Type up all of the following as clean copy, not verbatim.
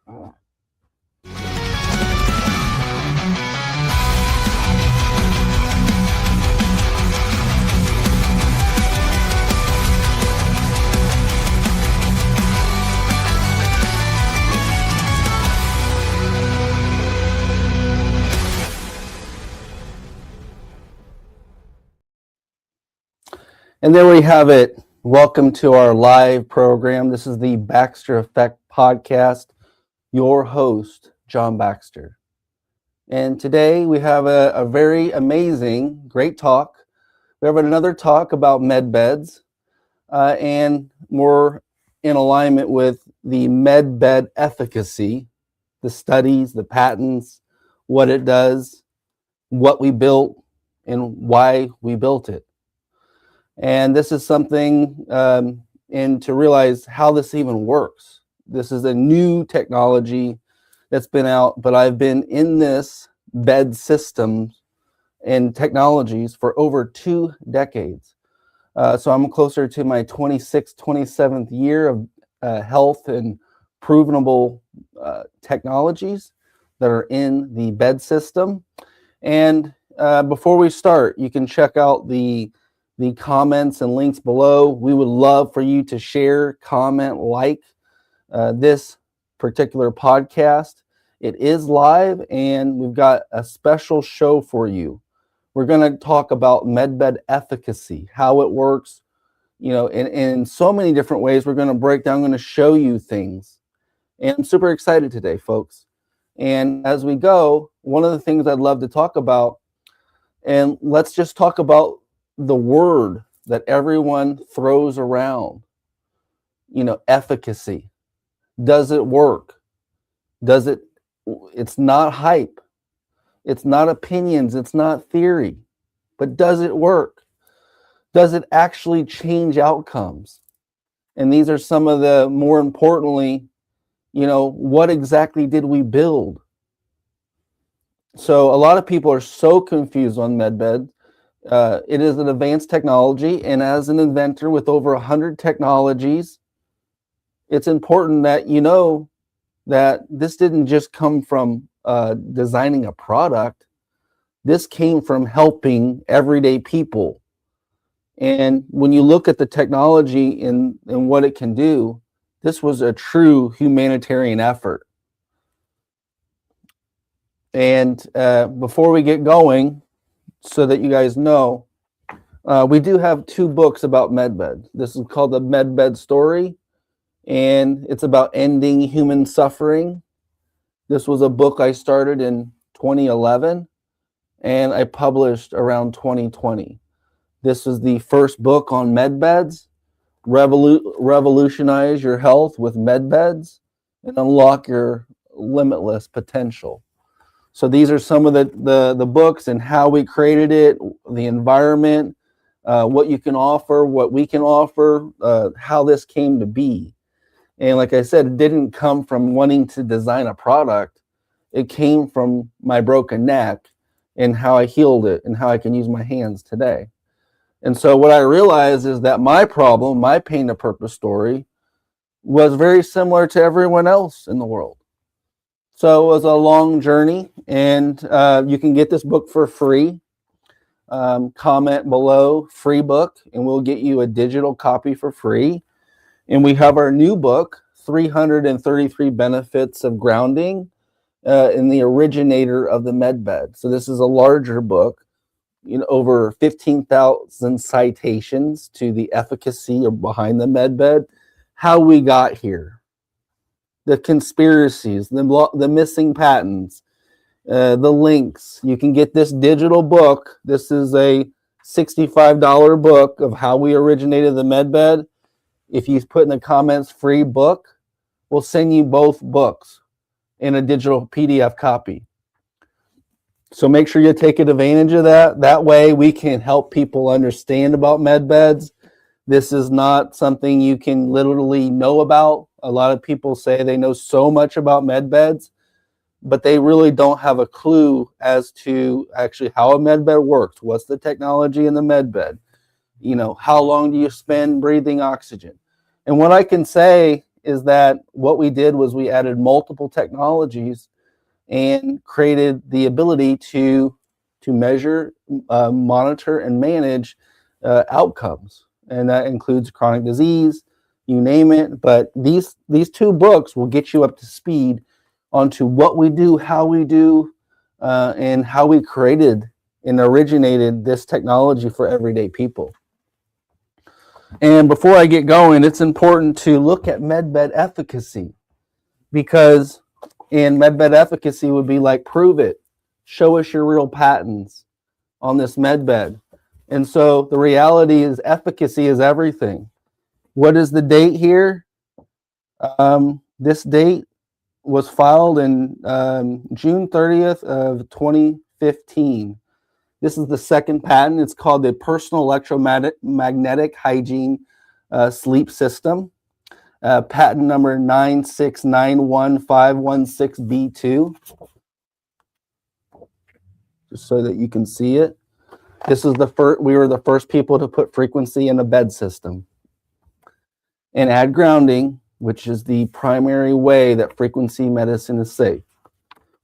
And there we have it. Welcome to our live program. This is the Baxter Effect Podcast. Your host, John Baxter. And today we have a very amazing, great talk. We have another talk about med beds and more in alignment with the med bed efficacy, the studies, the patents, what it does, what we built, and why we built it. And this is something, and to realize how this even works. This is a new technology that's been out, but I've been in this bed system and technologies for over 2 decades. So I'm closer to my 26th, 27th year of health and provenable technologies that are in the bed system. And before we start, you can check out the comments and links below. We would love for you to share, comment, like this particular podcast. It is live, and we've got a special show for you. We're going to talk about medbed efficacy, how it works, in so many different ways. We're going to break down, I'm going to show you things. And I'm super excited today, folks. And as we go, one of the things I'd love to talk about, and let's just talk about the word that everyone throws around, efficacy. Does it work? It's not hype. It's not opinions. It's not theory. But does it work? Does it actually change outcomes? And these are some of the more importantly, what exactly did we build? So a lot of people are so confused on medbed. It is an advanced technology, and as an inventor with over 100 technologies, it's important that you know that this didn't just come from designing a product. This came from helping everyday people. And when you look at the technology and what it can do, this was a true humanitarian effort. And before we get going, so that you guys know, we do have 2 books about medbed. This is called The Medbed Story, and it's about ending human suffering. This was a book I started in 2011, and I published around 2020. This is the first book on medbeds. Revolutionize your health with medbeds and unlock your limitless potential. So these are some of the books and how we created it, the environment, what you can offer, what we can offer, how this came to be. And like I said, it didn't come from wanting to design a product. It came from my broken neck and how I healed it and how I can use my hands today. And so what I realized is that my problem, my pain to purpose story, was very similar to everyone else in the world. So it was a long journey, and you can get this book for free. Comment below, free book, and we'll get you a digital copy for free. And we have our new book, 333 Benefits of Grounding, in the originator of the medbed. So this is a larger book, over 15,000 citations to the efficacy or behind the medbed, how we got here. The conspiracies, the missing patents, the links. You can get this digital book. This is a $65 book of how we originated the medbed. If you put in the comments free book, we'll send you both books in a digital PDF copy. So make sure you take advantage of that. That way we can help people understand about medbeds. This is not something you can literally know about. A lot of people say they know so much about medbeds, but they really don't have a clue as to actually how a medbed works. What's the technology in the medbed? How long do you spend breathing oxygen? And what I can say is that what we did was we added multiple technologies and created the ability to measure, monitor, and manage outcomes, and that includes chronic disease, you name it. But these two books will get you up to speed onto what we do, how we do, and how we created and originated this technology for everyday people. And before I get going, it's important to look at medbed efficacy, because in medbed efficacy would be like, prove it, show us your real patents on this medbed. And so the reality is efficacy is everything. What is the date here? This date was filed in June 30th of 2015. This is the second patent. It's called the Personal Electromagnetic Hygiene Sleep System. Patent number 9691516B2. Just so that you can see it. This is the first. We were the first people to put frequency in a bed system and add grounding, which is the primary way that frequency medicine is safe.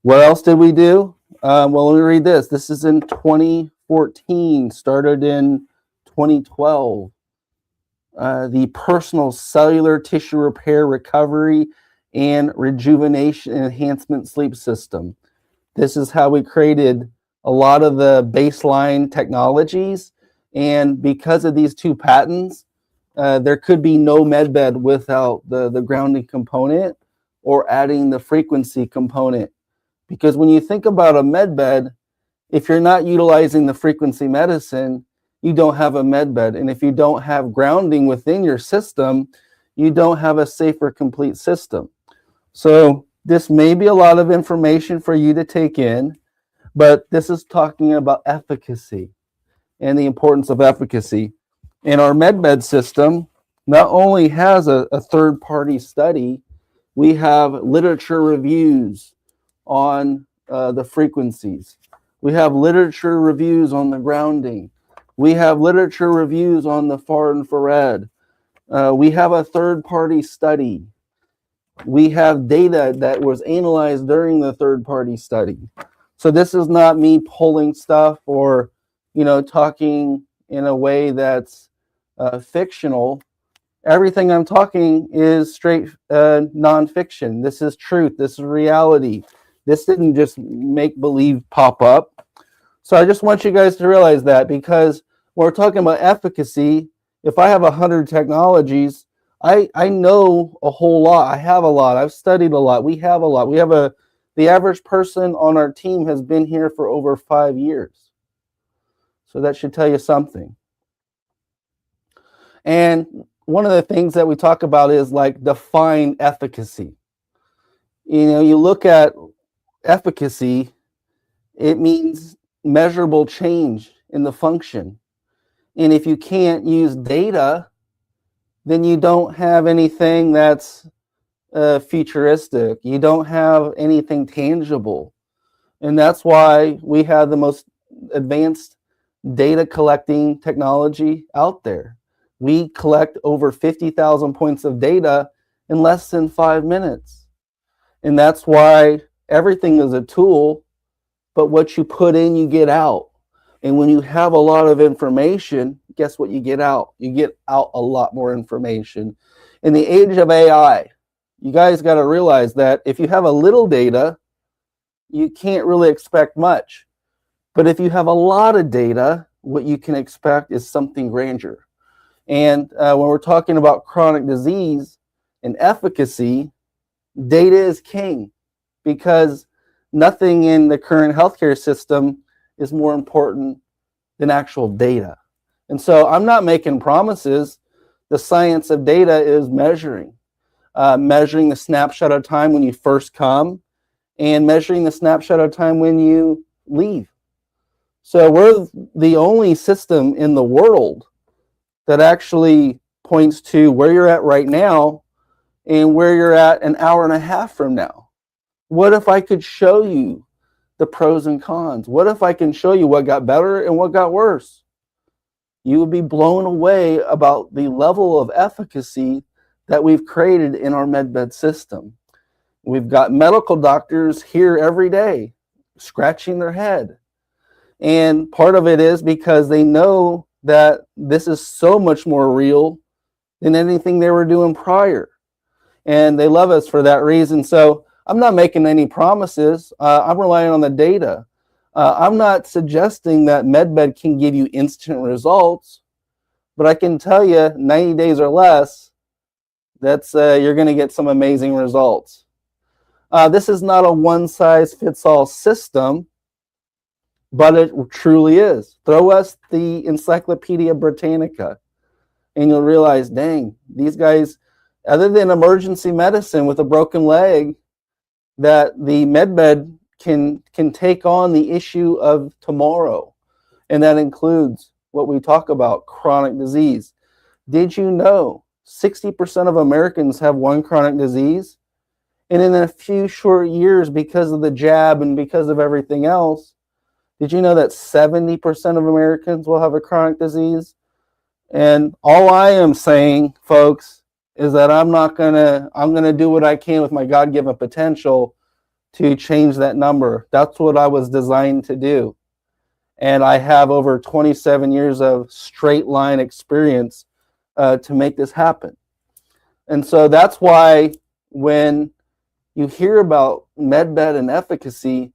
What else did we do? Well, let me read this. This is in 2014, started in 2012. The Personal Cellular Tissue Repair, Recovery, and Rejuvenation Enhancement Sleep System. This is how we created a lot of the baseline technologies. And because of these two patents, there could be no medbed without the grounding component or adding the frequency component. Because when you think about a medbed, if you're not utilizing the frequency medicine, you don't have a medbed. And if you don't have grounding within your system, you don't have a safer, complete system. So this may be a lot of information for you to take in, but this is talking about efficacy and the importance of efficacy. And our medbed system not only has a third-party study, we have literature reviews on the frequencies. We have literature reviews on the grounding. We have literature reviews on the far infrared. We have a third-party study. We have data that was analyzed during the third-party study. So this is not me pulling stuff or, talking in a way that's fictional. Everything I'm talking is straight nonfiction. This is truth. This is reality. This didn't just make believe pop up. So I just want you guys to realize that, because when we're talking about efficacy, if I have 100 technologies, I know a whole lot. I have a lot. I've studied a lot. We have a lot. The average person on our team has been here for over 5 years. So that should tell you something. And one of the things that we talk about is like define efficacy. You look at efficacy, it means measurable change in the function. And if you can't use data, then you don't have anything that's futuristic. You don't have anything tangible. And that's why we have the most advanced data collecting technology out there. We collect over 50,000 points of data in less than 5 minutes. And that's why everything is a tool, but what you put in, you get out. And when you have a lot of information, guess what you get out? You get out a lot more information. In the age of AI, you guys got to realize that if you have a little data, you can't really expect much. But if you have a lot of data, what you can expect is something grandeur. And when we're talking about chronic disease and efficacy, data is king, because nothing in the current healthcare system is more important than actual data. And so I'm not making promises. The science of data is measuring the snapshot of time when you first come and measuring the snapshot of time when you leave. So we're the only system in the world that actually points to where you're at right now and where you're at an hour and a half from now. What if I could show you the pros and cons? What if I can show you what got better and what got worse? You would be blown away about the level of efficacy that we've created in our medbed system. We've got medical doctors here every day scratching their head. And part of it is because they know that this is so much more real than anything they were doing prior. And they love us for that reason. So I'm not making any promises. I'm relying on the data. I'm not suggesting that MedBed can give you instant results, but I can tell you 90 days or less, that's you're going to get some amazing results. This is not a one-size-fits-all system, but it truly is. Throw us the Encyclopedia Britannica, and you'll realize, dang, these guys, other than emergency medicine with a broken leg, that the MedBed can take on the issue of tomorrow. And that includes what we talk about, chronic disease. Did you know 60% of Americans have one chronic disease? And in a few short years, because of the jab and because of everything else, did you know that 70% of Americans will have a chronic disease? And all I am saying, folks, is that I'm gonna do what I can with my God-given potential to change that number. That's what I was designed to do. And I have over 27 years of straight line experience to make this happen. And so that's why when you hear about MedBed and efficacy,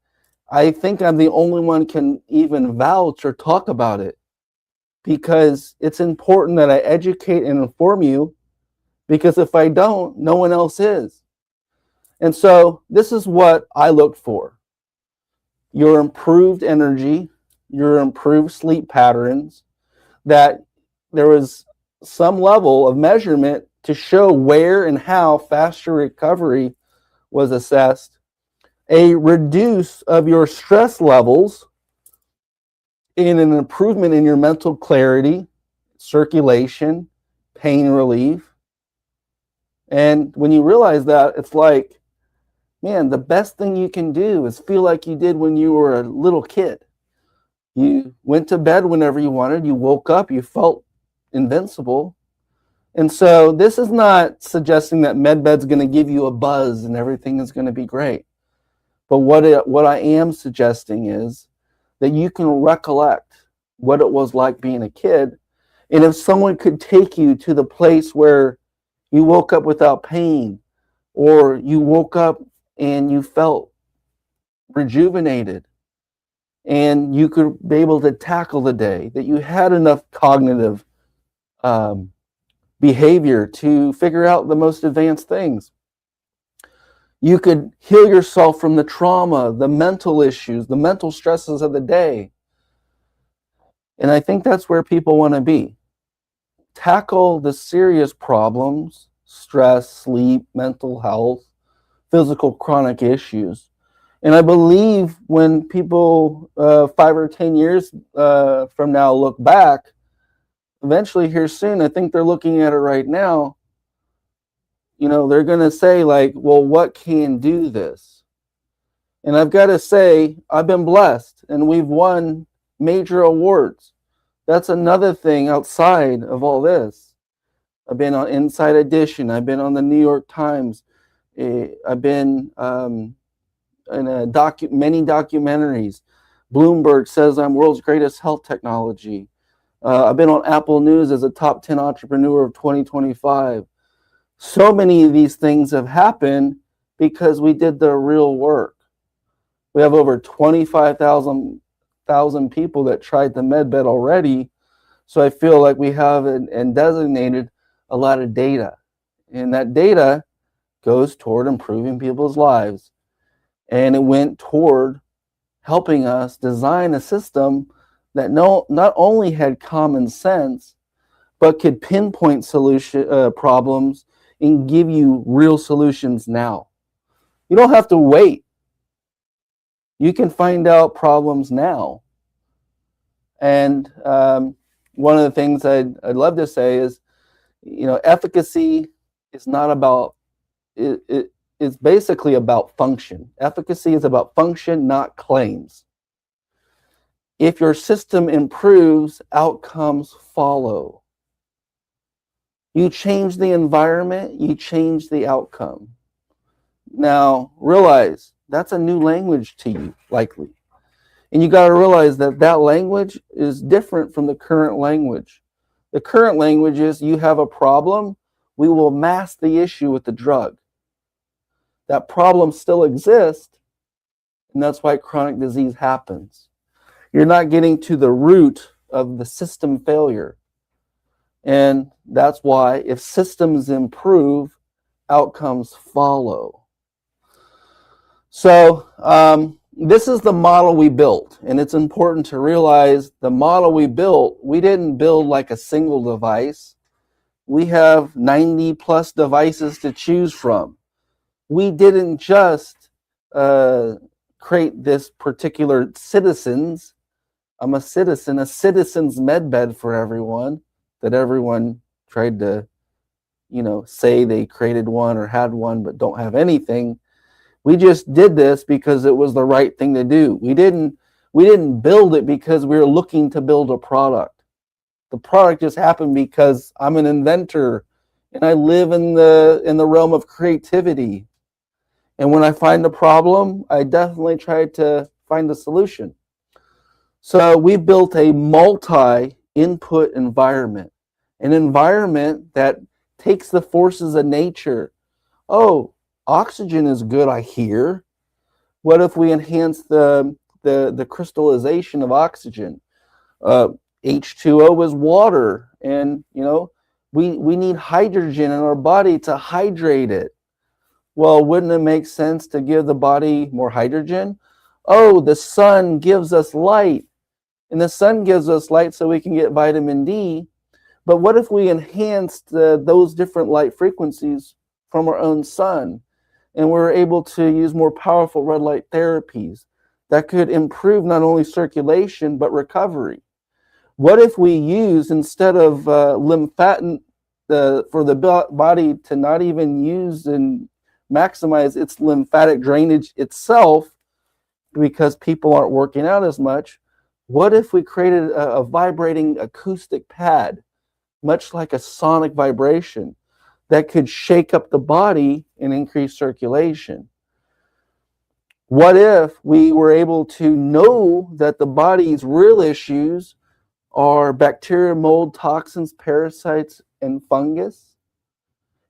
I think I'm the only one can even vouch or talk about it, because it's important that I educate and inform you, because if I don't, no one else is. And so this is what I look for: your improved energy, your improved sleep patterns, that there was some level of measurement to show where and how faster recovery was assessed, a reduce of your stress levels, and an improvement in your mental clarity, circulation, pain relief. And when you realize that, it's like, man, the best thing you can do is feel like you did when you were a little kid. You went to bed whenever you wanted, you woke up, you felt invincible. And so this is not suggesting that MedBed's going to give you a buzz and everything is going to be great. But what I am suggesting is that you can recollect what it was like being a kid. And if someone could take you to the place where you woke up without pain, or you woke up and you felt rejuvenated, and you could be able to tackle the day, that you had enough cognitive behavior to figure out the most advanced things. You could heal yourself from the trauma, the mental issues, the mental stresses of the day. And I think that's where people want to be. Tackle the serious problems: stress, sleep, mental health, physical chronic issues. And I believe when people 5 or 10 years from now look back, eventually here soon, I think they're looking at it right now, they're going to say, like, well, what can do this? And I've got to say, I've been blessed, and we've won major awards. That's another thing outside of all this. I've been on Inside Edition. I've been on the New York Times. I've been in many documentaries. Bloomberg says I'm world's greatest health technology. I've been on Apple News as a top 10 entrepreneur of 2025. So many of these things have happened because we did the real work. We have over 25,000 people that tried the MedBed already. So I feel like we have and designated a lot of data. And that data goes toward improving people's lives. And it went toward helping us design a system that not only had common sense, but could pinpoint problems and give you real solutions now. You don't have to wait. You can find out problems now. And one of the things I'd love to say is, efficacy is not about, it's basically about function. Efficacy is about function, not claims. If your system improves, outcomes follow. You change the environment, you change the outcome. Now, realize that's a new language to you, likely. And you got to realize that that language is different from the current language. The current language is you have a problem, we will mask the issue with the drug. That problem still exists, and that's why chronic disease happens. You're not getting to the root of the system failure. And that's why if systems improve, outcomes follow. So this is the model we built. And it's important to realize the model we built, we didn't build like a single device. We have 90 plus devices to choose from. We didn't just create this particular citizens. I'm a citizen's medbed for everyone, that everyone tried to, say they created one or had one but don't have anything. We just did this because it was the right thing to do. We didn't build it because we were looking to build a product. The product just happened because I'm an inventor and I live in the realm of creativity. And when I find a problem, I definitely try to find a solution. So we built a multi-input environment, an environment that takes the forces of nature. Oh, oxygen is good, I hear. What if we enhance the crystallization of oxygen? H2O is water, and we need hydrogen in our body to hydrate it. Well, wouldn't it make sense to give the body more hydrogen? Oh, the sun gives us light, and the sun gives us light so we can get vitamin D. But what if we enhanced those different light frequencies from our own sun, and we're able to use more powerful red light therapies that could improve not only circulation but recovery? What if we use, instead of lymphatin, for the body to not even use and maximize its lymphatic drainage itself, because people aren't working out as much, what if we created a vibrating acoustic pad, much like a sonic vibration, that could shake up the body and increase circulation? What if we were able to know that the body's real issues are bacteria, mold, toxins, parasites, and fungus?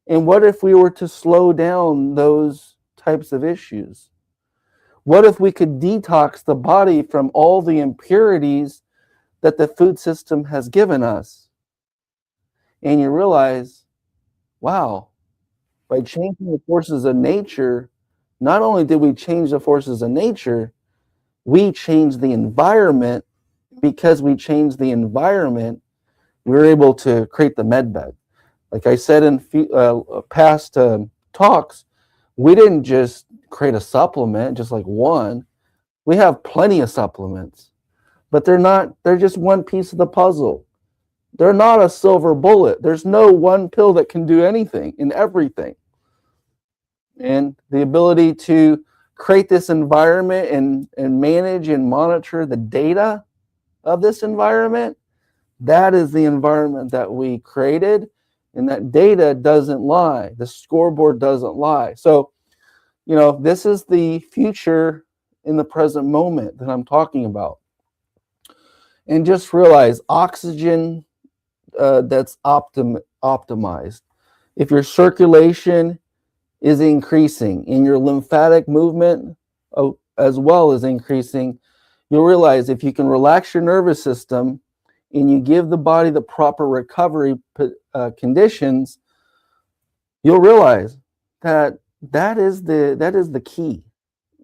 And what if we were to slow down those types of issues? What if we could detox the body from all the impurities that the food system has given us? And you realize, wow, by changing the forces of nature, not only did we change the forces of nature, we changed the environment. Because we changed the environment, we were able to create the medbed. Like I said in past talks, we didn't just create a supplement, just like one. We have plenty of supplements, but they're just one piece of the puzzle. They're not a silver bullet. There's no one pill that can do anything and everything. And the ability to create this environment and manage and monitor the data of this environment, that is the environment that we created, and that data doesn't lie. The scoreboard doesn't lie. So, this is the future in the present moment that I'm talking about. And just realize oxygen that's optimized. If your circulation is increasing and your lymphatic movement as well as increasing, you'll realize if you can relax your nervous system and you give the body the proper recovery conditions, you'll realize that is the key.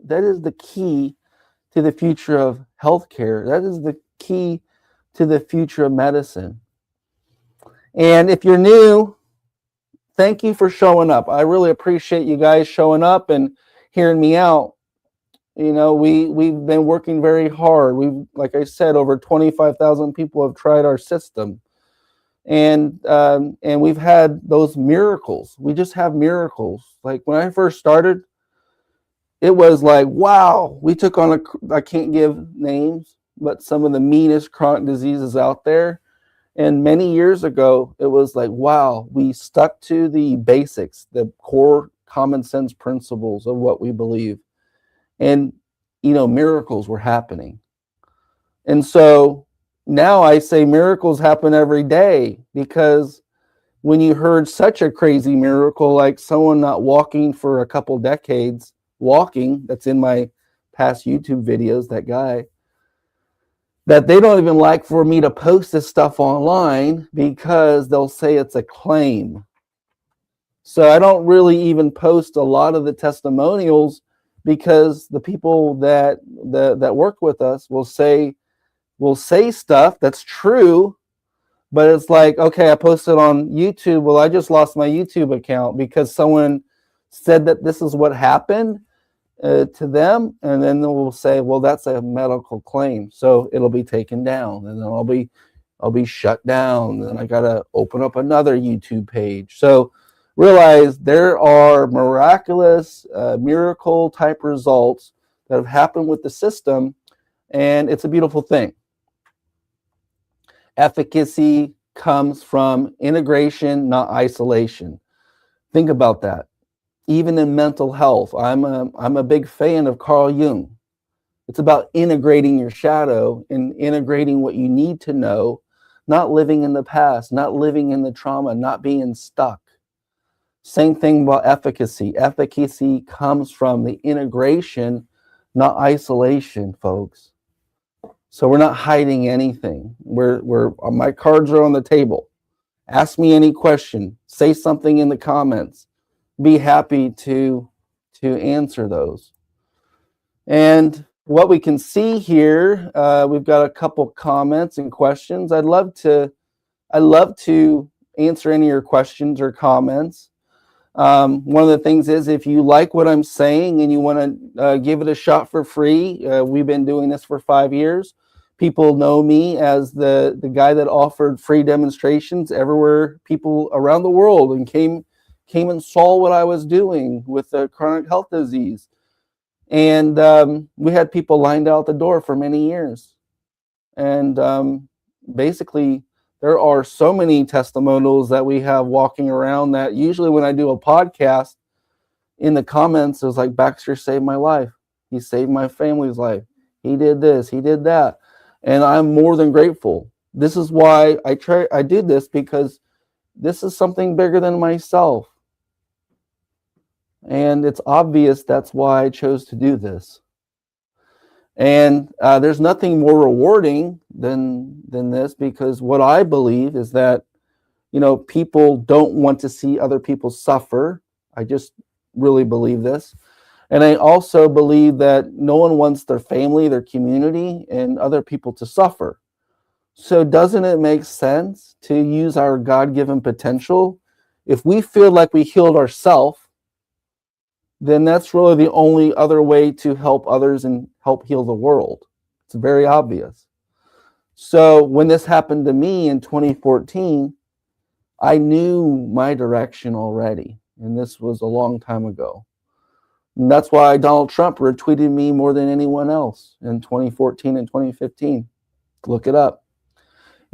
That is the key to the future of healthcare. That is the key to the future of medicine. And if you're new, thank you for showing up. I really appreciate you guys showing up and hearing me out. We've been working very hard. Like I said, over 25,000 people have tried our system, and we've had those miracles. We just have miracles. Like when I first started, it was like, wow, we took on I can't give names, but some of the meanest chronic diseases out there, And many years ago, it was like, wow, we stuck to the basics, the core common sense principles of what we believe. And, miracles were happening. And so now I say miracles happen every day, because when you heard such a crazy miracle, like someone not walking for a couple decades, walking, that's in my past YouTube videos, that guy, that they don't even like for me to post this stuff online because they'll say it's a claim. So I don't really even post a lot of the testimonials, because the people that work with us will say stuff that's true, but it's like, okay, I posted on YouTube. Well, I just lost my YouTube account because someone said that this is what happened to them, and then we'll say, well, that's a medical claim, so it'll be taken down, and then I'll be shut down, and I gotta open up another YouTube page. So realize there are miraculous, miracle type results that have happened with the system, and it's a beautiful thing. Efficacy comes from integration, not isolation. Think about that. Even in mental health, I'm a big fan of Carl Jung. It's about integrating your shadow and integrating what you need to know, not living in the past, not living in the trauma, not being stuck. Same thing about efficacy. Efficacy comes from the integration, not isolation, folks. So we're not hiding anything. My cards are on the table. Ask me any question. Say something in the comments. Be happy to answer those. And what we can see here, we've got a couple comments and questions. I'd love to answer any of your questions or comments. One of the things is, if you like what I'm saying and you want to give it a shot for free, we've been doing this for 5 years. People know me as the guy that offered free demonstrations everywhere, people around the world, and came and saw what I was doing with the chronic health disease. And we had people lined out the door for many years. And basically, there are so many testimonials that we have walking around that usually when I do a podcast, in the comments, it was like, Baxter saved my life. He saved my family's life. He did this, he did that. And I'm more than grateful. This is why I did this, because this is something bigger than myself. And it's obvious that's why I chose to do this. And there's nothing more rewarding than this, because what I believe is that, people don't want to see other people suffer. I just really believe this. And I also believe that no one wants their family, their community, and other people to suffer. So doesn't it make sense to use our God-given potential? If we feel like we healed ourselves, then that's really the only other way to help others and help heal the world. It's very obvious. So when this happened to me in 2014, I knew my direction already. And this was a long time ago. And that's why Donald Trump retweeted me more than anyone else in 2014 and 2015. Look it up.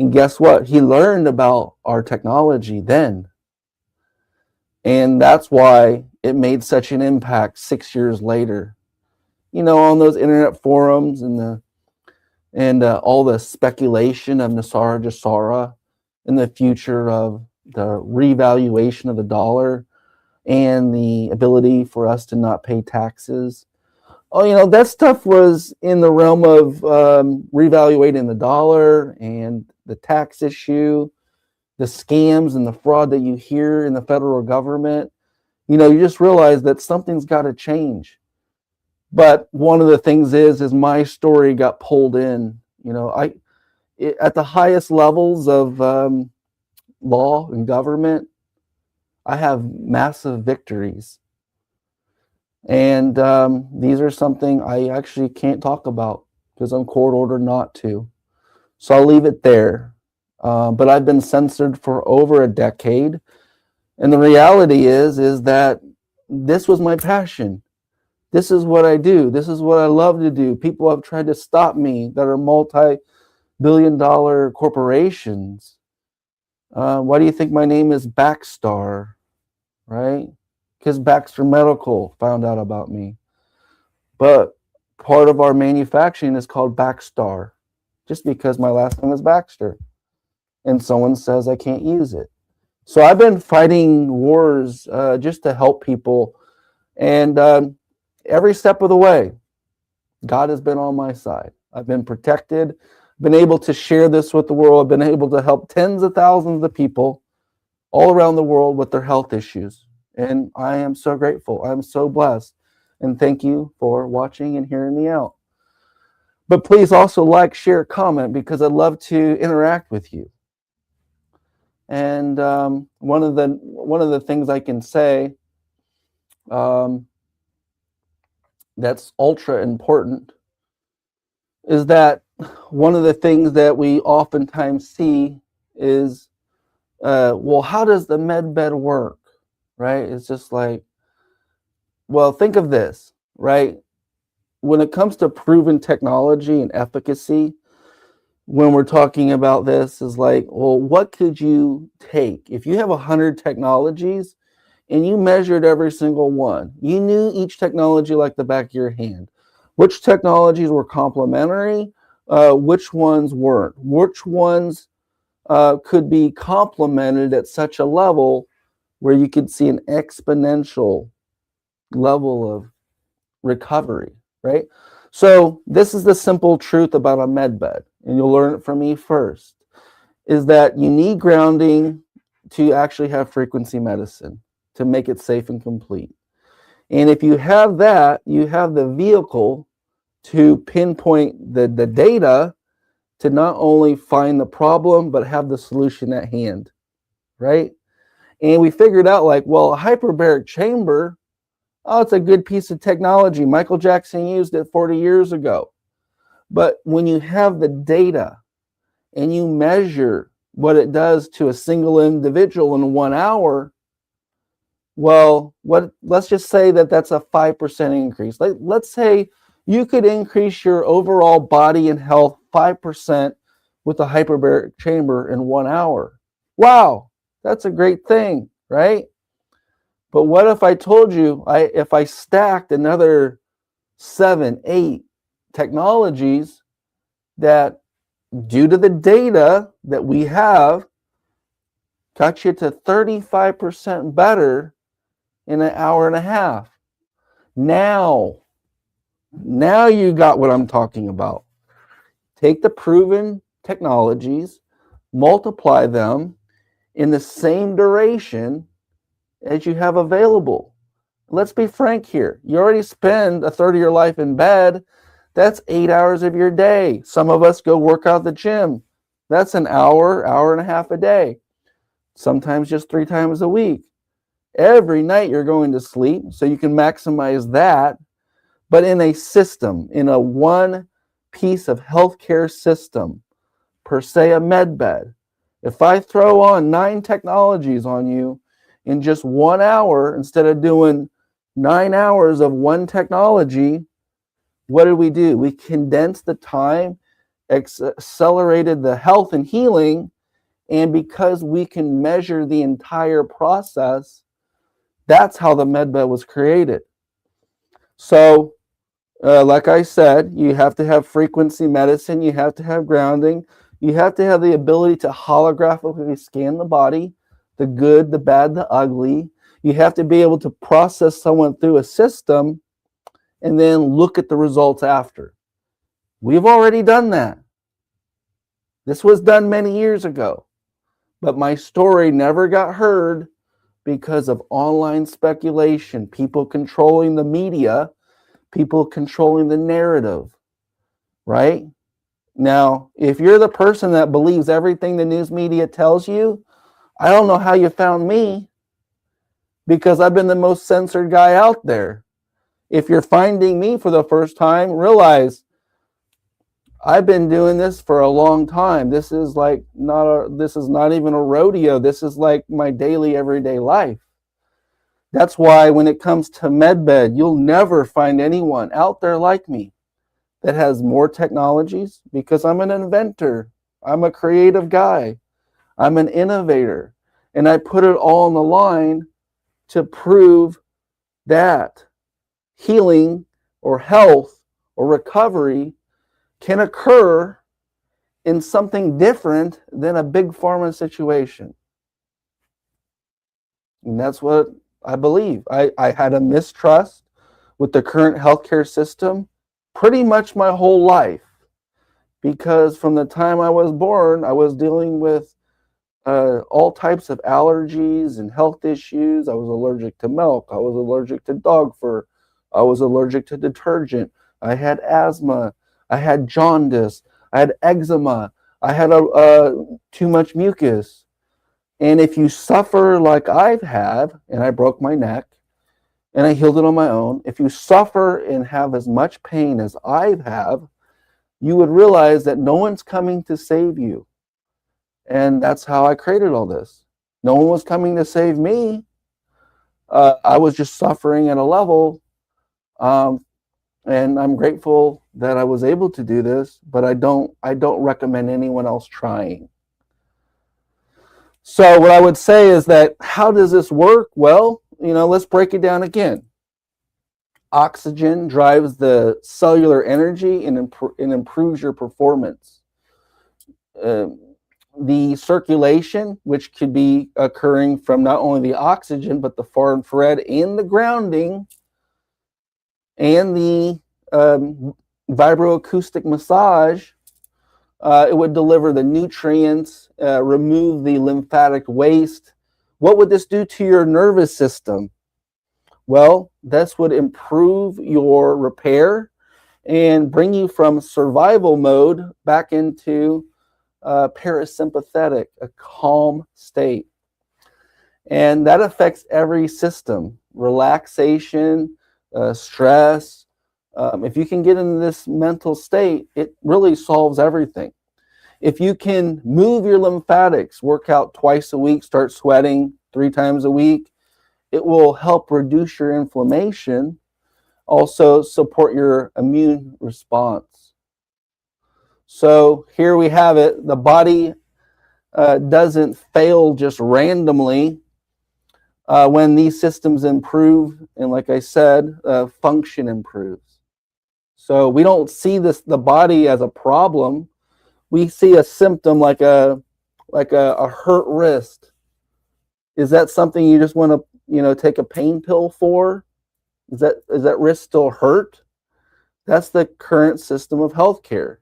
And guess what? He learned about our technology then. And that's why it made such an impact 6 years later. On those internet forums and all the speculation of Nasara Jasara and the future of the revaluation of the dollar and the ability for us to not pay taxes. Oh, that stuff was in the realm of revaluating the dollar and the tax issue, the scams and the fraud that you hear in the federal government. You just realize that something's got to change. But one of the things is my story got pulled in. At the highest levels of law and government, I have massive victories. And these are something I actually can't talk about because I'm court ordered not to. So I'll leave it there. But I've been censored for over a decade. And the reality is that this was my passion. This is what I do. This is what I love to do. People have tried to stop me that are multi-billion-dollar corporations. Why do you think my name is Backstar, right? Because Baxter Medical found out about me. But part of our manufacturing is called Backstar, just because my last name is Baxter. And someone says I can't use it. So I've been fighting wars just to help people. And every step of the way, God has been on my side. I've been protected, been able to share this with the world, been able to help tens of thousands of people all around the world with their health issues. And I am so grateful. I'm so blessed. And thank you for watching and hearing me out. But please also like, share, comment, because I'd love to interact with you. And one of the things I can say that's ultra important is that one of the things that we oftentimes see is, well, how does the med bed work, right? It's just like, well, think of this, right? When it comes to proven technology and efficacy, when we're talking about this, is like, well, what could you take? If you have 100 technologies and you measured every single one, you knew each technology like the back of your hand, which technologies were complementary, which ones weren't, which ones could be complemented at such a level where you could see an exponential level of recovery, right? So this is the simple truth about a med bed, and you'll learn it from me first, is that you need grounding to actually have frequency medicine to make it safe and complete. And if you have that, you have the vehicle to pinpoint the data to not only find the problem, but have the solution at hand, right? And we figured out, like, well, a hyperbaric chamber, oh, it's a good piece of technology. Michael Jackson used it 40 years ago. But when you have the data and you measure what it does to a single individual in 1 hour, well, let's just say that that's a 5% increase. Let's say you could increase your overall body and health 5% with a hyperbaric chamber in 1 hour. Wow, that's a great thing, right? But what if I told you, if I stacked another 7, 8 technologies that, due to the data that we have, got you to 35% better in 1.5 hours? Now you got what I'm talking about. Take the proven technologies, multiply them in the same duration as you have available. Let's be frank here. You already spend a third of your life in bed. That's 8 hours of your day. Some of us go work out at the gym. That's an hour, hour and a half a day. Sometimes just 3 times a week. Every night you're going to sleep, so you can maximize that. But in a system, in a one piece of healthcare system, per se a med bed, if I throw on 9 technologies on you in just 1 hour, instead of doing 9 hours of one technology, what did we do? We condensed the time, accelerated the health and healing, and because we can measure the entire process, that's how the med bed was created. So, like I said, you have to have frequency medicine, you have to have grounding, you have to have the ability to holographically scan the body, the good, the bad, the ugly. You have to be able to process someone through a system and then look at the results after. We've already done that. This was done many years ago, but my story never got heard because of online speculation, people controlling the media, people controlling the narrative, right? Now, if you're the person that believes everything the news media tells you, I don't know how you found me, because I've been the most censored guy out there. If you're finding me for the first time, realize I've been doing this for a long time. This is not even a rodeo. This is like my daily, everyday life. That's why when it comes to MedBed, you'll never find anyone out there like me that has more technologies, because I'm an inventor. I'm a creative guy. I'm an innovator. And I put it all on the line to prove that healing or health or recovery can occur in something different than a big pharma situation. And that's what I believe. I had a mistrust with the current healthcare system pretty much my whole life, because from the time I was born, I was dealing with all types of allergies and health issues. I was allergic to milk. I was allergic to dog fur. I was allergic to detergent. I had asthma. I had jaundice. I had eczema. I had too much mucus. And if you suffer like I've had, and I broke my neck, and I healed it on my own, if you suffer and have as much pain as I have, you would realize that no one's coming to save you. And that's how I created all this. No one was coming to save me. I was just suffering at a level. And I'm grateful that I was able to do this, but I don't recommend anyone else trying. So what I would say is that, how does this work? Well, let's break it down again. Oxygen drives the cellular energy and improves your performance. The circulation, which could be occurring from not only the oxygen, but the far infrared and the grounding, and the vibroacoustic massage, it would deliver the nutrients, remove the lymphatic waste. What would this do to your nervous system? Well, this would improve your repair and bring you from survival mode back into parasympathetic, a calm state. And that affects every system: relaxation, stress. If you can get into this mental state, it really solves everything. If you can move your lymphatics, work out twice a week, start sweating 3 times a week, it will help reduce your inflammation, also support your immune response. So here we have it. The body doesn't fail just randomly when these systems improve, and like I said, function improves. So we don't see the body as a problem. We see a symptom like a hurt wrist. Is that something you just want to take a pain pill for? Is that wrist still hurt? That's the current system of healthcare.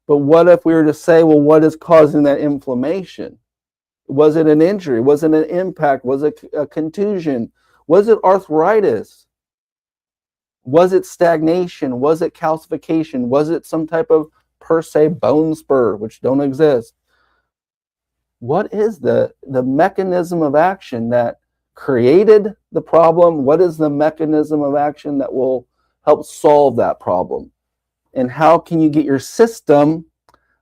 But what if we were to say, well, what is causing that inflammation? Was it an injury? Was it an impact? Was it a contusion? Was it arthritis? Was it stagnation? Was it calcification? Was it some type of per se bone spur, which don't exist? What is the mechanism of action that created the problem? What is the mechanism of action that will help solve that problem? And how can you get your system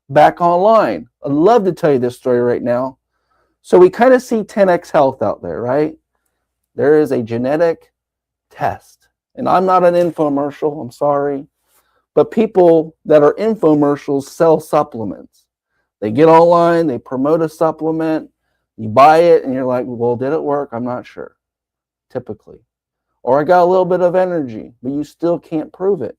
back online? I'd love to tell you this story right now. So we kind of see 10x Health out there, right? There is a genetic test. And I'm not an infomercial, I'm sorry. But people that are infomercials sell supplements. They get online, they promote a supplement, you buy it, and you're like, well, did it work? I'm not sure, typically. Or I got a little bit of energy, but you still can't prove it.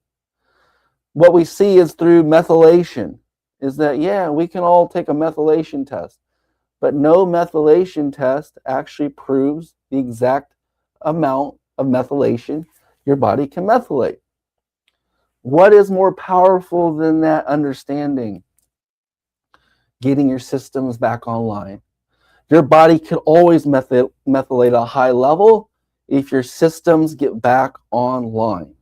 What we see is through methylation, is that, yeah, we can all take a methylation test, but no methylation test actually proves the exact amount of methylation your body can methylate. What is more powerful than that understanding? Getting your systems back online. Your body can always methylate at a high level if your systems get back online.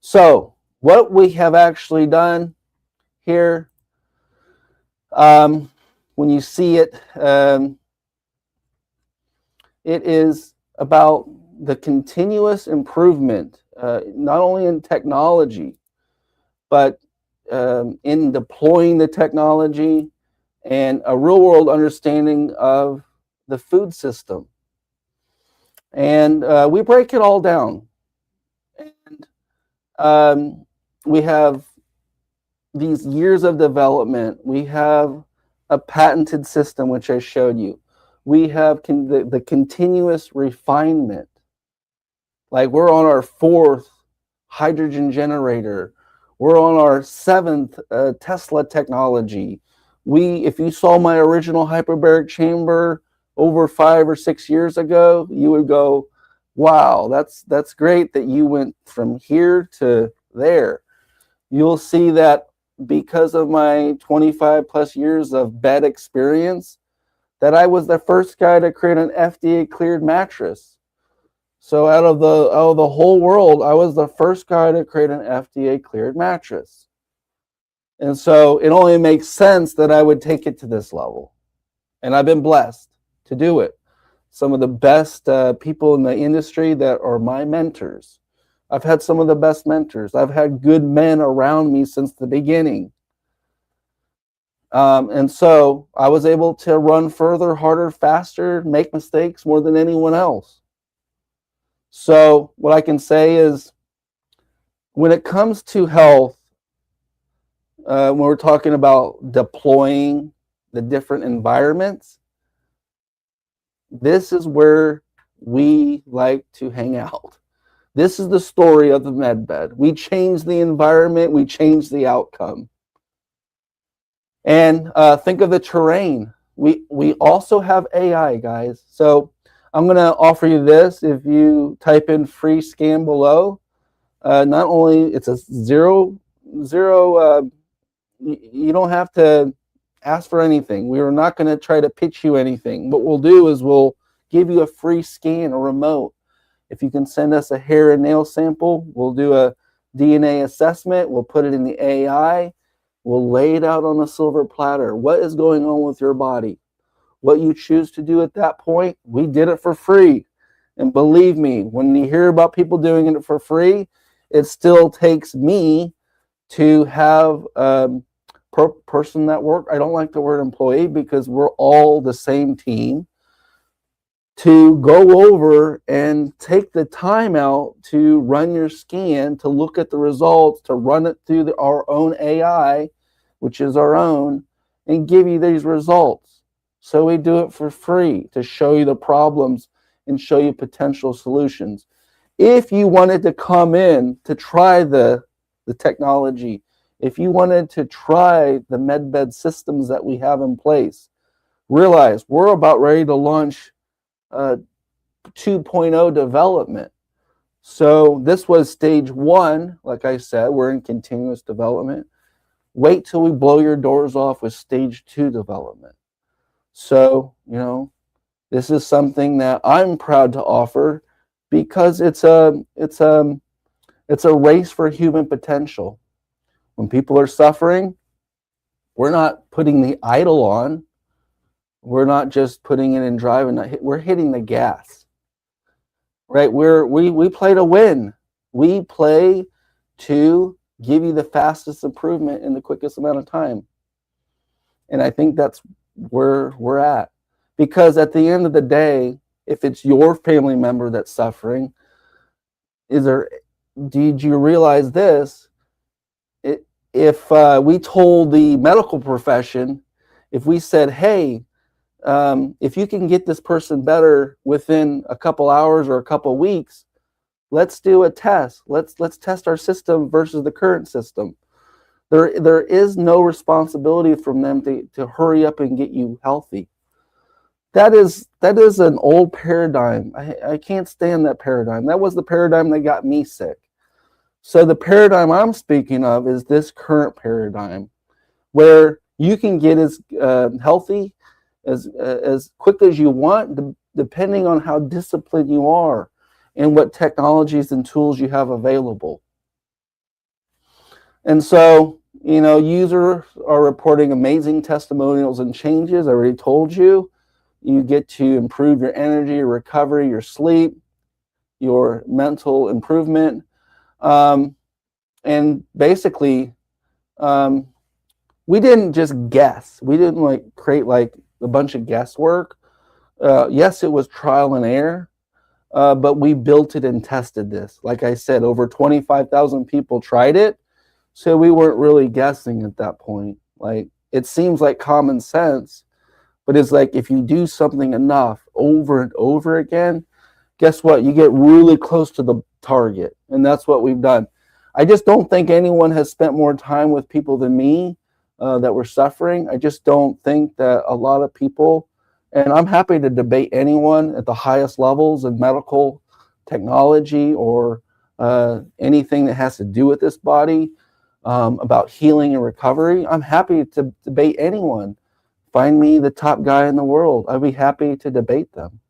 So, what we have actually done here, when you see it, it is about the continuous improvement, not only in technology, but in deploying the technology and a real world understanding of the food system. And we break it all down. And we have these years of development. We have a patented system, which I showed you. We have the continuous refinement. Like we're on our 4th hydrogen generator. We're on our 7th Tesla technology. If you saw my original hyperbaric chamber over 5 or 6 years ago, you would go, wow, that's great that you went from here to there. You'll see that because of my 25 plus years of bed experience, that I was the first guy to create an FDA cleared mattress. So out of the whole world, I was the first guy to create an FDA cleared mattress. And so it only makes sense that I would take it to this level. And I've been blessed to do it. Some of the best people in the industry that are my mentors. I've had some of the best mentors. I've had good men around me since the beginning. And so I was able to run further, harder, faster, make mistakes more than anyone else. So what I can say is, when it comes to health, when we're talking about deploying the different environments, this is where we like to hang out. This is the story of the medbed. We change the environment, we change the outcome. And think of the terrain. We also have AI, guys. So I'm going to offer you this. If you type in free scan below, not only it's a zero, you don't have to ask for anything. We are not going to try to pitch you anything. What we'll do is we'll give you a free scan, a remote. If you can send us a hair and nail sample, we'll do a DNA assessment. We'll put it in the AI. We'll lay it out on a silver platter. What is going on with your body? What you choose to do at that point, we did it for free. And believe me, when you hear about people doing it for free, it still takes me to have a person that work. I don't like the word employee because we're all the same team, to go over and take the time out to run your scan, to look at the results, to run it through our own AI, which is our own, and give you these results. So we do it for free to show you the problems and show you potential solutions. If you wanted to come in to try the technology, if you wanted to try the medbed systems that we have in place, realize we're about ready to launch 2.0 development. So this was stage 1. Like I said, we're in continuous development. Wait till we blow your doors off with stage 2 development. So, this is something that I'm proud to offer because it's a race for human potential. When people are suffering, we're not putting the idle on. We're not just putting it in drive, and we're hitting the gas. Right? We play to win. We play to give you the fastest improvement in the quickest amount of time. And I think that's where we're at. Because at the end of the day, if it's your family member that's suffering, did you realize this? If we told the medical profession, if we said, hey, if you can get this person better within a couple hours or a couple weeks, let's do a test. Let's test our system versus the current system. There is no responsibility from them to hurry up and get you healthy. That is an old paradigm. I can't stand that paradigm. That was the paradigm that got me sick. So the paradigm I'm speaking of is this current paradigm, where you can get as healthy as quickly as you want, depending on how disciplined you are and what technologies and tools you have available. And so, users are reporting amazing testimonials and changes. I already told you. You get to improve your energy, your recovery, your sleep, your mental improvement. And basically, we didn't just guess. We didn't create a bunch of guesswork. Yes, it was trial and error, but we built it and tested this. Like I said, over 25,000 people tried it. So we weren't really guessing at that point. it seems like common sense, but it's like if you do something enough over and over again, guess what? You get really close to the target. And that's what we've done. I just don't think anyone has spent more time with people than me that were suffering. I just don't think that a lot of people, and I'm happy to debate anyone at the highest levels of medical technology or anything that has to do with this body about healing and recovery. I'm happy to debate anyone. Find me the top guy in the world. I'd be happy to debate them.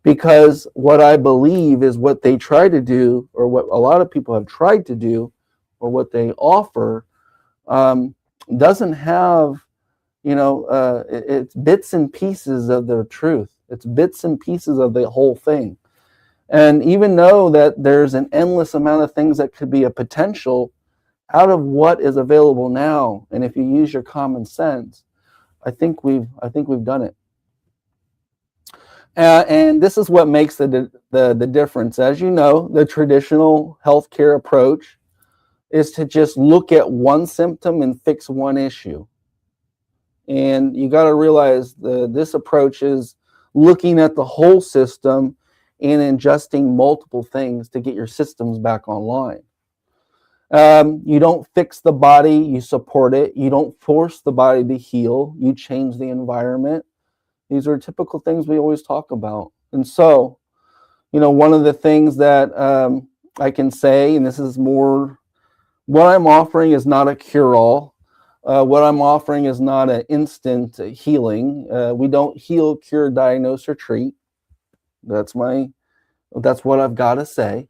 Because what I believe is what they try to do, or what a lot of people have tried to do, or what they offer, doesn't have, it's bits and pieces of the truth. It's bits and pieces of the whole thing. And even though that there's an endless amount of things that could be a potential out of what is available now, and if you use your common sense, I think we've done it. And this is what makes the difference. As you know, the traditional healthcare approach is to just look at one symptom and fix one issue. And you got to realize this approach is looking at the whole system and adjusting multiple things to get your systems back online. You don't fix the body, you support it. You don't force the body to heal, you change the environment. These are typical things we always talk about. And so, one of the things that I can say, and this is more, what I'm offering is not a cure-all. What I'm offering is not an instant healing. We don't heal, cure, diagnose, or treat. That's what I've got to say.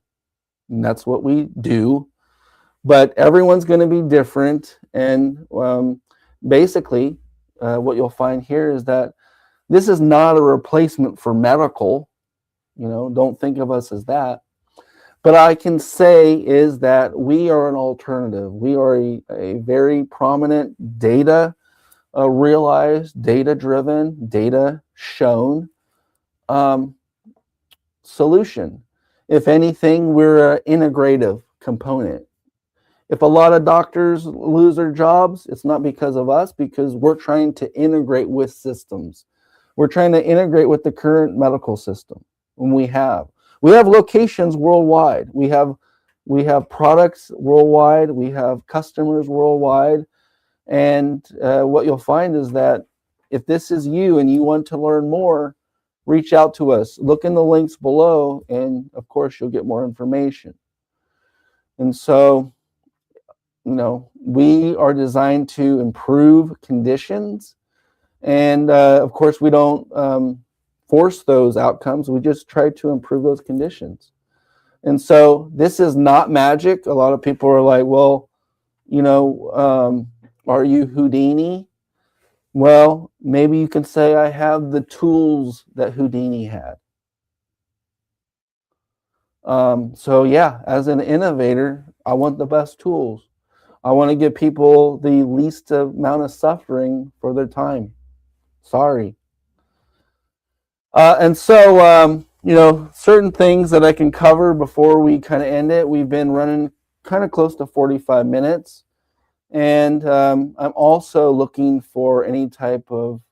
And that's what we do. But everyone's going to be different. And basically, what you'll find here is that this is not a replacement for medical. Don't think of us as that. But I can say is that we are an alternative. We are a very prominent data realized, data-driven, data-shown solution. If anything, we're an integrative component. If a lot of doctors lose their jobs, it's not because of us, because we're trying to integrate with systems. We're trying to integrate with the current medical system. And we have locations worldwide. We have products worldwide. We have customers worldwide. And what you'll find is that if this is you and you want to learn more, reach out to us. Look in the links below, and of course, you'll get more information. And so, we are designed to improve conditions. And of course, we don't force those outcomes. We just try to improve those conditions. And so this is not magic. A lot of people are like, well, are you Houdini? Well, maybe you can say I have the tools that Houdini had. So yeah, as an innovator, I want the best tools. I want to give people the least amount of suffering for their time. Sorry. And so, certain things that I can cover before we kind of end it. We've been running kind of close to 45 minutes. And I'm also looking for any type of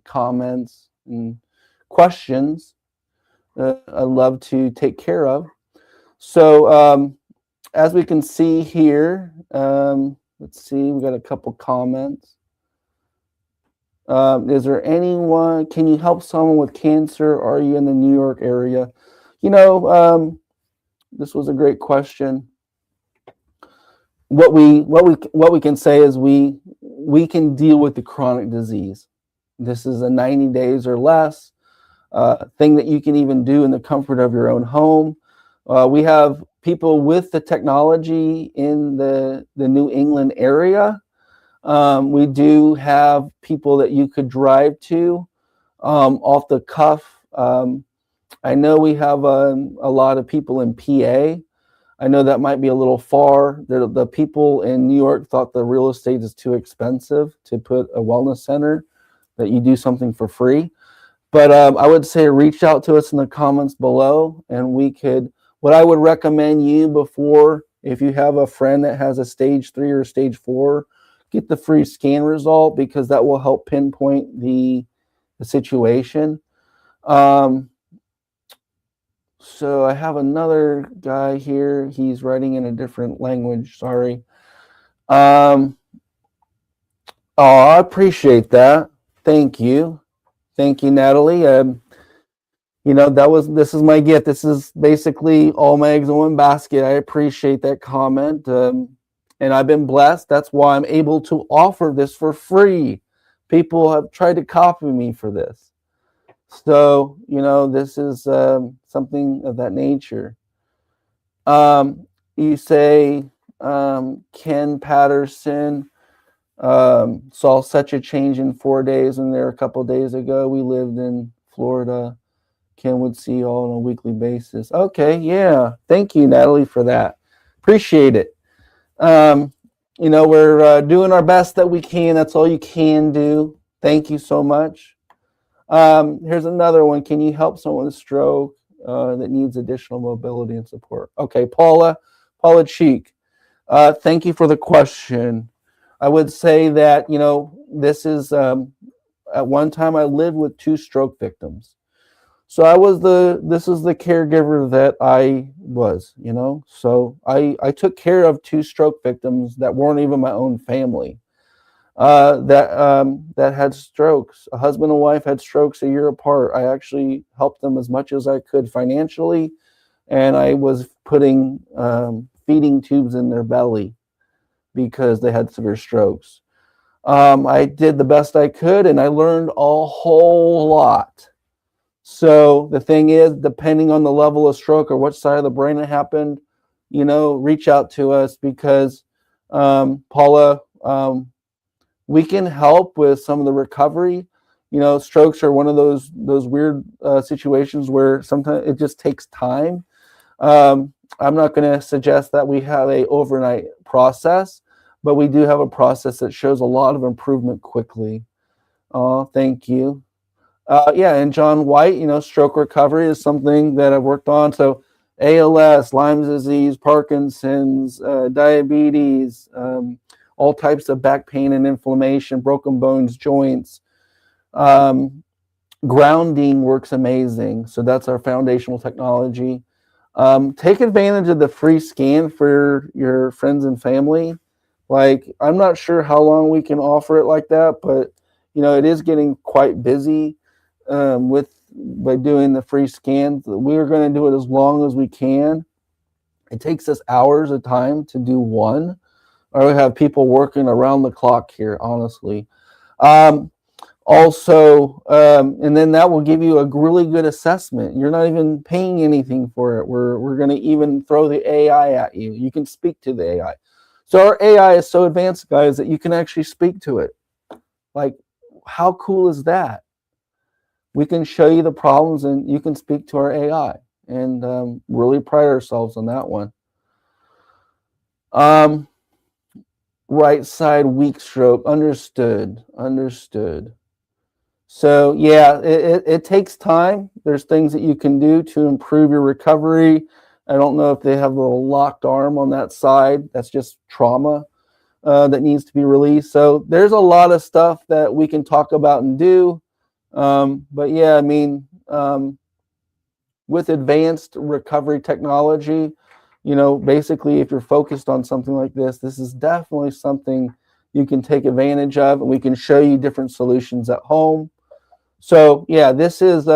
comments and questions that I'd love to take care of. So as we can see here, let's see, we got a couple comments. Is there anyone, can you help someone with cancer? Are you in the New York area? This was a great question. What we can say is we can deal with the chronic disease. This is a 90 days or less thing that you can even do in the comfort of your own home. We have people with the technology in the New England area. We do have people that you could drive to off the cuff. I know we have a lot of people in PA. I know that might be a little far. The people in New York thought the real estate is too expensive to put a wellness center, that you do something for free. But I would say reach out to us in the comments below, and what I would recommend you before, if you have a friend that has a stage 3 or stage 4 get the free scan result, because that will help pinpoint the situation. So I have another guy here. He's writing in a different language. Sorry. Oh, I appreciate that. Thank you. Thank you, Natalie. This is my gift. This is basically all my eggs in one basket. I appreciate that comment. And I've been blessed. That's why I'm able to offer this for free. People have tried to copy me for this. So, this is something of that nature. You say, Ken Patterson saw such a change in 4 days, and there a couple of days ago we lived in Florida. Ken would see you all on a weekly basis. Okay, yeah. Thank you, Natalie, for that. Appreciate it. We're doing our best that we can. That's all you can do. Thank you so much. Here's another one. Can you help someone with stroke that needs additional mobility and support? Okay, Paula Cheek. Thank you for the question. I would say that, this is, at one time I lived with 2 stroke victims. So this is the caregiver that I was, So I took care of 2 stroke victims that weren't even my own family. That had strokes. A husband and wife had strokes a year apart. I actually helped them as much as I could financially, and I was putting feeding tubes in their belly because they had severe strokes. I did the best I could, and I learned a whole lot. So the thing is, depending on the level of stroke or what side of the brain it happened, reach out to us, because Paula, we can help with some of the recovery. Strokes are one of those weird situations where sometimes it just takes time. I'm not going to suggest that we have a overnight process, but we do have a process that shows a lot of improvement quickly. Thank you. And John White, stroke recovery is something that I've worked on. So ALS, Lyme disease, Parkinson's, diabetes, all types of back pain and inflammation, broken bones, joints. Grounding works amazing. So that's our foundational technology. Take advantage of the free scan for your friends and family. Like, I'm not sure how long we can offer it like that, but it is getting quite busy by doing the free scans. We're going to do it as long as we can. It takes us hours of time to do one. Or we have people working around the clock here, honestly. And then that will give you a really good assessment. You're not even paying anything for it. We're going to even throw the AI at you. You can speak to the AI. So our AI is so advanced, guys, that you can actually speak to it. Like, how cool is that? We can show you the problems, and you can speak to our AI, and really pride ourselves on that one. Right side weak stroke. Understood. So yeah, it takes time. There's things that you can do to improve your recovery. I don't know if they have a little locked arm on that side. That's just trauma that needs to be released. So there's a lot of stuff that we can talk about and do. But yeah, with advanced recovery technology, basically, if you're focused on something like this is definitely something you can take advantage of, and we can show you different solutions at home. So yeah, this is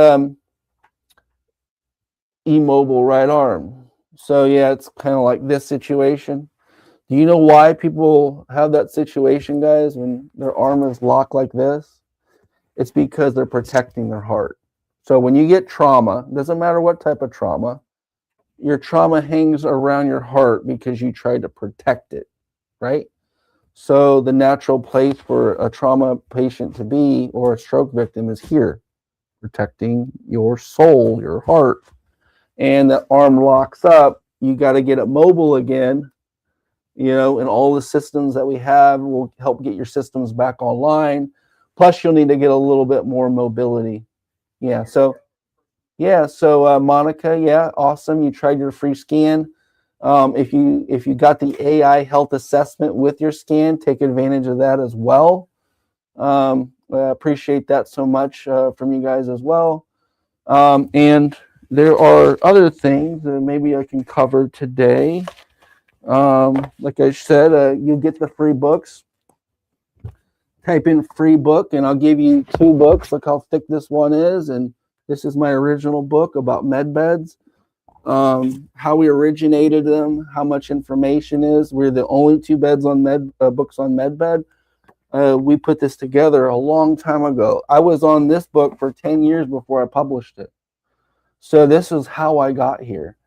immobile right arm. So yeah, it's kind of like this situation. Do you know why people have that situation, guys, when their arm is locked like this? It's because they're protecting their heart. So when you get trauma, doesn't matter what type of trauma, your trauma hangs around your heart because you tried to protect it, right? So the natural place for a trauma patient to be, or a stroke victim, is here, protecting your soul, your heart. And the arm locks up, you got to get it mobile again, and all the systems that we have will help get your systems back online. Plus, you'll need to get a little bit more mobility. So Monica, yeah, awesome. You tried your free scan. If you got the AI health assessment with your scan, take advantage of that as well. I appreciate that so much from you guys as well. And there are other things that maybe I can cover today. Like I said, you get the free books. Type in free book, and I'll give you 2 books. Look how thick this one is, and this is my original book about med beds. How we originated them, how much information is. We're the only 2 beds on books on MedBed. We put this together a long time ago. I was on this book for 10 years before I published it. So this is how I got here.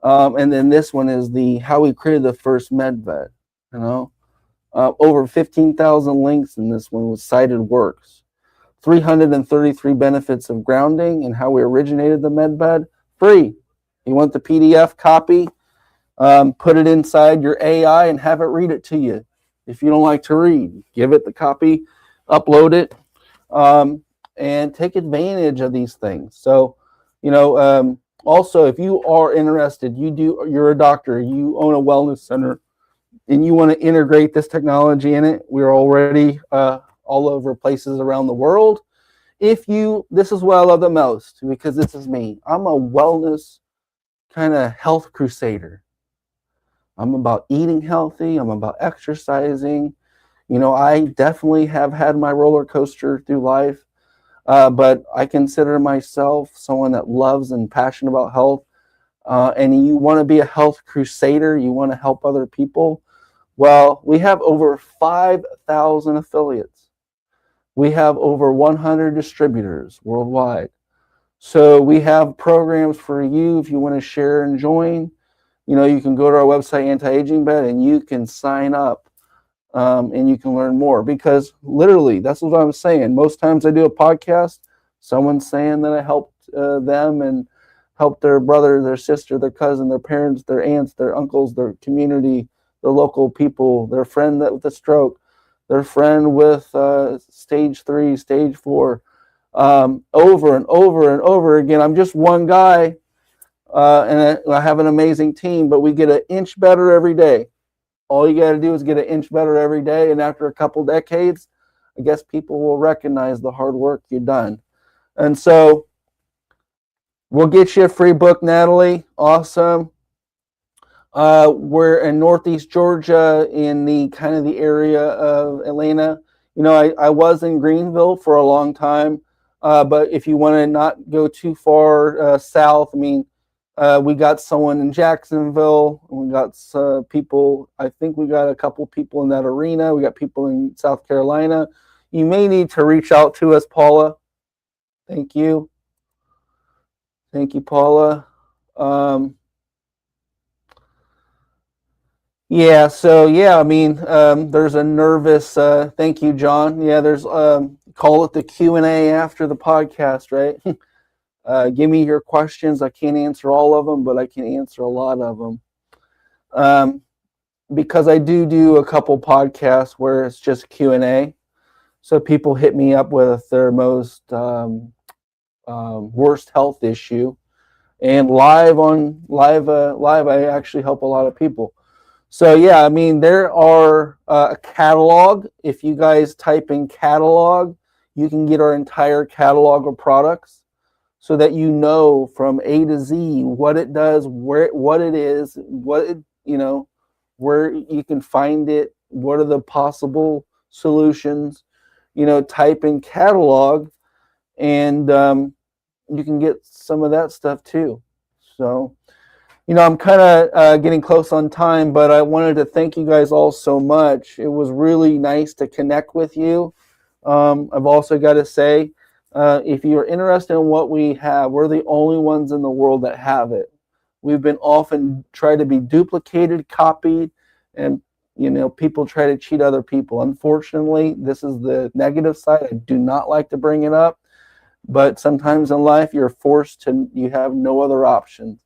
And then this one is how we created the first MedBed. Over 15,000 links in this one with cited works. 333 benefits of grounding and how we originated the MedBed. Free. You want the PDF copy? Put it inside your AI and have it read it to you. If you don't like to read, give it the copy, upload it, and take advantage of these things. So, also, if you are interested, you're a doctor, you own a wellness center, and you want to integrate this technology in it, we're already all over places around the world. This is what I love the most, because this is me. I'm a wellness kind of health crusader. I'm about eating healthy. I'm about exercising. I definitely have had my roller coaster through life, but I consider myself someone that loves and passionate about health. And you want to be a health crusader, you want to help other people. Well, we have over 5,000 affiliates. We have over 100 distributors worldwide. So we have programs for you if you want to share and join. You can go to our website, Anti-Aging Bed, and you can sign up and you can learn more. Because literally, that's what I'm saying. Most times I do a podcast, someone's saying that I helped them and helped their brother, their sister, their cousin, their parents, their aunts, their uncles, their community, their local people, their friend with a stroke, their friend with stage 3, stage 4, over and over and over again. I'm just one guy. And I have an amazing team, but we get an inch better every day. All you got to do is get an inch better every day. And after a couple decades, I guess people will recognize the hard work you've done. And so we'll get you a free book, Natalie. Awesome. We're in Northeast Georgia, in the kind of the area of Atlanta. I was in Greenville for a long time. But if you want to not go too far south, we got someone in Jacksonville. We got people. I think we got a couple people in that arena. We got people in South Carolina. You may need to reach out to us, Paula. Thank you. Thank you, Paula. There's a nervous. Thank you, John. Yeah, there's call it the Q&A after the podcast, right? Give me your questions. I can't answer all of them, but I can answer a lot of them. Because I do a couple podcasts where it's just Q&A. So people hit me up with their most worst health issue, and live I actually help a lot of people. So there are a catalog. If you guys type in catalog, you can get our entire catalog of products, so that from A to Z what it does, what it is, where you can find it, what are the possible solutions. Type in catalog, and you can get some of that stuff too. So, I'm kind of getting close on time, but I wanted to thank you guys all so much. It was really nice to connect with you. I've also got to say, if you're interested in what we have, we're the only ones in the world that have it. We've been often tried to be duplicated, copied, and people try to cheat other people. Unfortunately, this is the negative side. I do not like to bring it up, but sometimes in life you have no other option.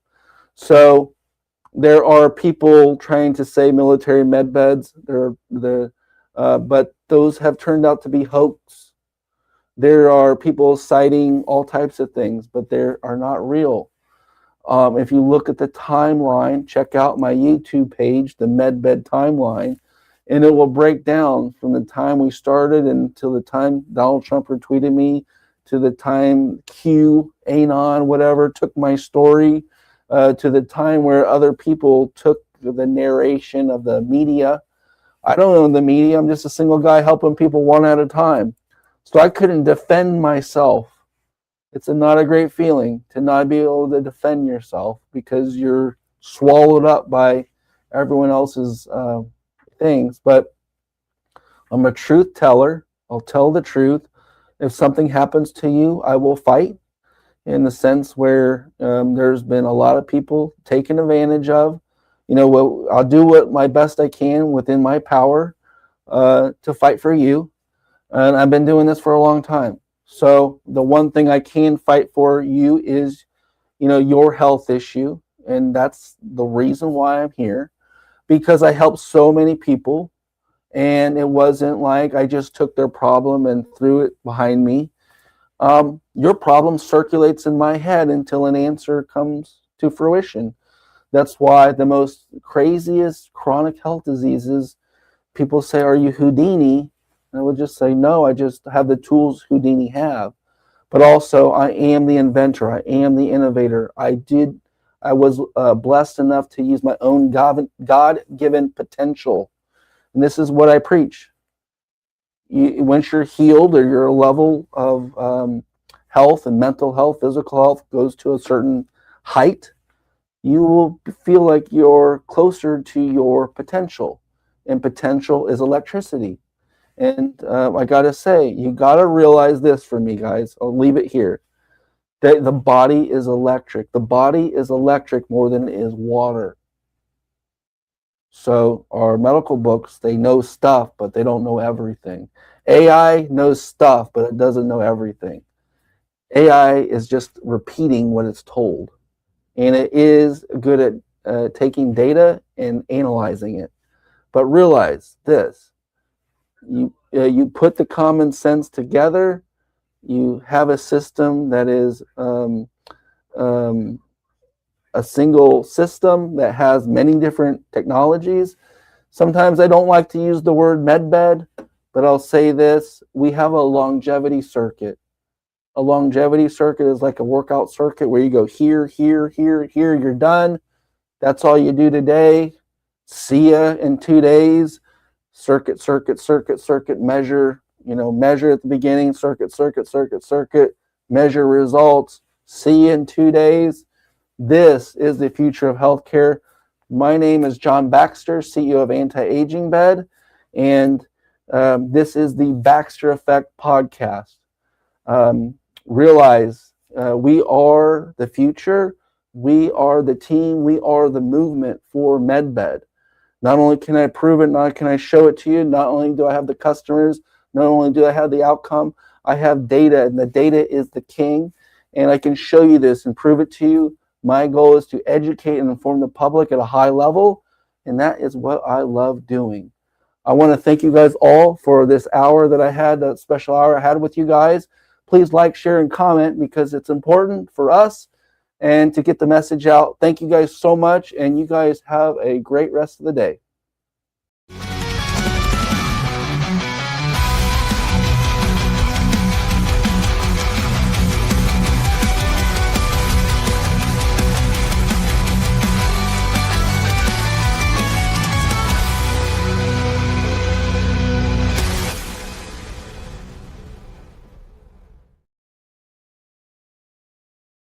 So there are people trying to say military med beds, but those have turned out to be hoax. There are people citing all types of things, but they are not real. If you look at the timeline, check out my YouTube page, the MedBed timeline, and it will break down from the time we started until the time Donald Trump retweeted me to the time QAnon, whatever, took my story, to the time where other people took the narration of the media. I don't own the media. I'm just a single guy helping people one at a time. So I couldn't defend myself. It's not a great feeling to not be able to defend yourself because you're swallowed up by everyone else's things. But I'm a truth teller. I'll tell the truth. If something happens to you, I will fight, in the sense where there's been a lot of people taken advantage of. I'll do what my best I can within my power to fight for you. And I've been doing this for a long time. So the one thing I can fight for you is, your health issue. And that's the reason why I'm here, because I helped so many people. And it wasn't like I just took their problem and threw it behind me. Your problem circulates in my head until an answer comes to fruition. That's why the most craziest chronic health diseases, people say, "Are you Houdini?" And I would just say, no, I just have the tools Houdini have. But also, I am the inventor. I am the innovator. I was blessed enough to use my own God-given potential. And this is what I preach. Once you're healed, or your level of health and mental health, physical health goes to a certain height, you will feel like you're closer to your potential. And potential is electricity. And I got to say, you got to realize this for me, guys. I'll leave it here. That the body is electric. The body is electric more than it is water. So our medical books, they know stuff, but they don't know everything. AI knows stuff, but it doesn't know everything. AI is just repeating what it's told. And it is good at taking data and analyzing it. But realize this. You put the common sense together, you have a system that is a single system that has many different technologies. Sometimes I don't like to use the word medbed, but I'll say this: we have a longevity circuit. A longevity circuit is like a workout circuit where you go here, here, here, here, you're done. That's all you do today. See ya in 2 days. Circuit, circuit, circuit, circuit, measure, measure at the beginning, circuit, circuit, circuit, circuit, measure results, see you in 2 days. This is the future of healthcare. My name is John Baxter, CEO of Anti-Aging Bed, and this is the Baxter Effect podcast. Realize we are the future, we are the team, we are the movement for MedBed. Not only can I prove it, not can I show it to you, not only do I have the customers, not only do I have the outcome, I have data, and the data is the king, and I can show you this and prove it to you. My goal is to educate and inform the public at a high level, and that is what I love doing. I want to thank you guys all for this hour that I had, that special hour I had with you guys. Please like, share, and comment, because it's important for us and to get the message out. Thank you guys so much, and you guys have a great rest of the day.